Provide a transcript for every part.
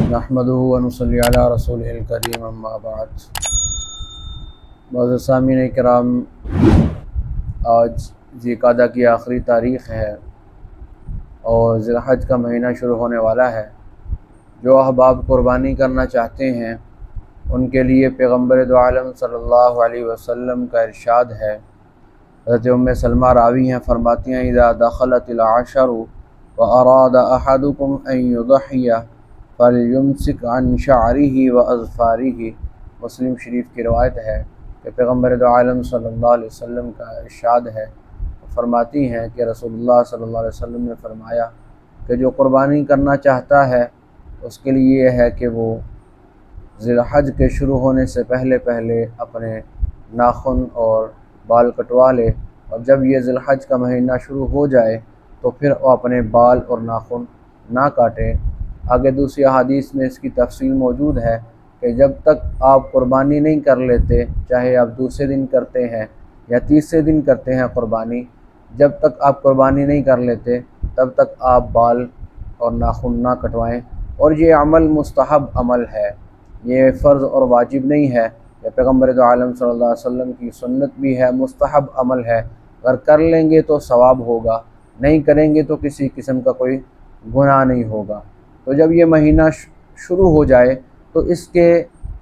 نحمدہ و نصلی علی رسولہ الکریم اما بعد۔ معزز سامعین کرام، آج ذی القعدہ کی آخری تاریخ ہے اور ذی الحج کا مہینہ شروع ہونے والا ہے۔ جو احباب قربانی کرنا چاہتے ہیں ان کے لیے پیغمبر دو عالم صلی اللہ علیہ وسلم کا ارشاد ہے۔ حضرت ام سلمہ راوی ہیں، فرماتی ہیں اذا دخلت العشر واراد احدکم ان یضحی فلیمسک عن شعرہ واظفارہ۔ مسلم شریف کی روایت ہے کہ پیغمبر دو عالم صلی اللہ علیہ وسلم کا ارشاد ہے، فرماتی ہیں کہ رسول اللہ صلی اللہ علیہ وسلم نے فرمایا کہ جو قربانی کرنا چاہتا ہے اس کے لیے یہ ہے کہ وہ ذی الحج کے شروع ہونے سے پہلے اپنے ناخن اور بال کٹوا لے، اور جب یہ ذی الحج کا مہینہ شروع ہو جائے تو پھر وہ اپنے بال اور ناخن نہ کاٹے۔ آگے دوسری احادیث میں اس کی تفصیل موجود ہے کہ جب تک آپ قربانی نہیں کر لیتے، چاہے آپ دوسرے دن کرتے ہیں یا تیسرے دن کرتے ہیں قربانی، جب تک آپ قربانی نہیں کر لیتے تب تک آپ بال اور ناخن نہ کٹوائیں۔ اور یہ عمل مستحب عمل ہے، یہ فرض اور واجب نہیں ہے۔ یہ پیغمبر دو عالم صلی اللہ علیہ وسلم کی سنت بھی ہے، مستحب عمل ہے۔ اگر کر لیں گے تو ثواب ہوگا، نہیں کریں گے تو کسی قسم کا کوئی گناہ نہیں ہوگا۔ تو جب یہ مہینہ شروع ہو جائے تو اس کے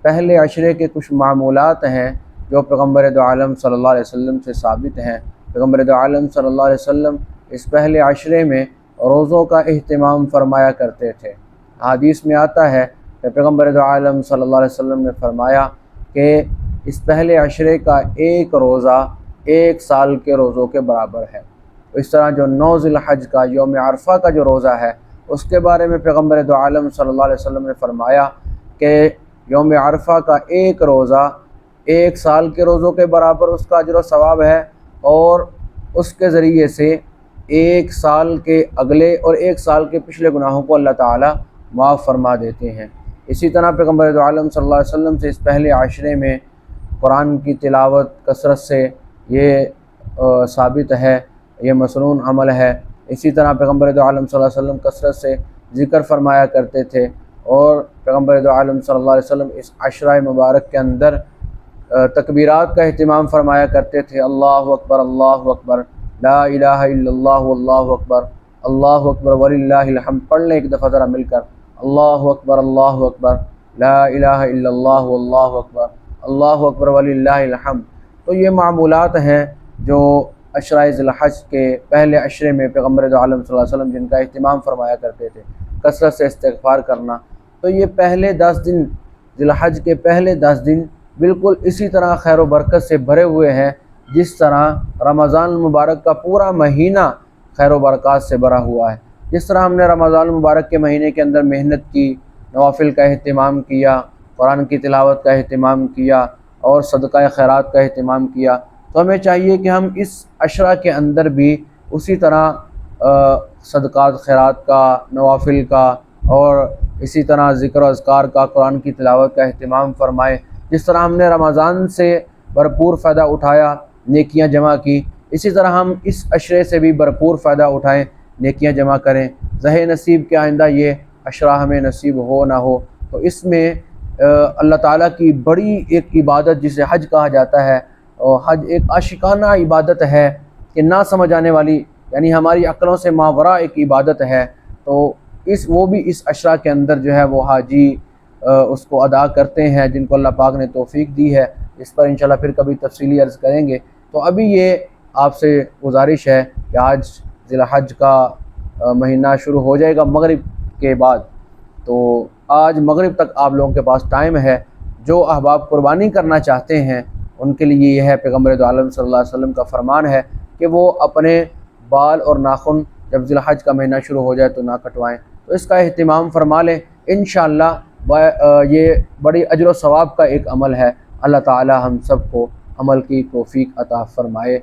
پہلے عشرے کے کچھ معمولات ہیں جو پیغمبر دو عالم صلی اللہ علیہ وسلم سے ثابت ہیں۔ پیغمبر دو عالم صلی اللہ علیہ وسلم اس پہلے عشرے میں روزوں کا اہتمام فرمایا کرتے تھے۔ حدیث میں آتا ہے کہ پیغمبر دو عالم صلی اللہ علیہ وسلم نے فرمایا کہ اس پہلے عشرے کا ایک روزہ 1 سال کے روزوں کے برابر ہے۔ اس طرح جو 9 ذی الحج کا یوم عرفہ کا جو روزہ ہے اس کے بارے میں پیغمبر دو عالم صلی اللہ علیہ وسلم نے فرمایا کہ یوم عرفہ کا ایک روزہ 1 سال کے روزوں کے برابر اس کا اجر و ثواب ہے، اور اس کے ذریعے سے 1 سال کے اگلے اور 1 سال کے پچھلے گناہوں کو اللہ تعالی معاف فرما دیتے ہیں۔ اسی طرح پیغمبر دو عالم صلی اللہ علیہ وسلم سے اس پہلے عشرے میں قرآن کی تلاوت کثرت سے یہ ثابت ہے، یہ مسنون عمل ہے۔ اسی طرح پیغمبر دو عالم صلی اللہ علیہ وسلم کثرت سے ذکر فرمایا کرتے تھے، اور پیغمبر دو عالم صلی اللہ علیہ وسلم اس عشرہ مبارک کے اندر تکبیرات کا اہتمام فرمایا کرتے تھے۔ اللہ اکبر لا الہ الا اللہ واللہ اکبر وللہ الحمد۔ پڑھ لیں ایک دفعہ ذرا مل کر، اللہ اکبر لا الہ الا اللہ واللہ اکبر وللہ الحمد۔ تو یہ معمولات ہیں جو عشرہ ذی الحج کے پہلے عشرے میں پیغمبر دو عالم صلی اللہ علیہ وسلم جن کا اہتمام فرمایا کرتے تھے، کثرت سے استغفار کرنا۔ تو یہ پہلے 10 دن، ذی الحج کے پہلے 10 دن بالکل اسی طرح خیر و برکت سے بھرے ہوئے ہیں جس طرح رمضان المبارک کا پورا مہینہ خیر و برکات سے بھرا ہوا ہے۔ جس طرح ہم نے رمضان المبارک کے مہینے کے اندر محنت کی، نوافل کا اہتمام کیا، قرآن کی تلاوت کا اہتمام کیا اور صدقہ خیرات کا اہتمام کیا، تو ہمیں چاہیے کہ ہم اس عشرہ کے اندر بھی اسی طرح صدقات خیرات کا، نوافل کا اور اسی طرح ذکر و اذکار کا، قرآن کی تلاوت کا اہتمام فرمائیں۔ جس طرح ہم نے رمضان سے بھرپور فائدہ اٹھایا، نیکیاں جمع کی، اسی طرح ہم اس عشرے سے بھی بھرپور فائدہ اٹھائیں، نیکیاں جمع کریں۔ زہ نصیب کے آئندہ یہ عشرہ ہمیں نصیب ہو نہ ہو، تو اس میں اللہ تعالیٰ کی بڑی ایک عبادت جسے حج کہا جاتا ہے، اور حج ایک عاشقانہ عبادت ہے کہ نہ سمجھ آنے والی، یعنی ہماری عقلوں سے ماوراء ایک عبادت ہے، تو وہ بھی اس عشرہ کے اندر جو ہے وہ حاجی اس کو ادا کرتے ہیں جن کو اللہ پاک نے توفیق دی ہے۔ اس پر انشاءاللہ پھر کبھی تفصیلی عرض کریں گے۔ تو ابھی یہ آپ سے گزارش ہے کہ آج ذی الحج کا مہینہ شروع ہو جائے گا مغرب کے بعد، تو آج مغرب تک آپ لوگوں کے پاس ٹائم ہے۔ جو احباب قربانی کرنا چاہتے ہیں ان کے لیے یہ ہے، پیغمبر دو عالم صلی اللہ علیہ وسلم کا فرمان ہے کہ وہ اپنے بال اور ناخن جب ذی الحج کا مہینہ شروع ہو جائے تو نہ کٹوائیں، تو اس کا اہتمام فرما لیں۔ انشاءاللہ یہ بڑی اجر و ثواب کا ایک عمل ہے۔ اللہ تعالی ہم سب کو عمل کی توفیق عطا فرمائے۔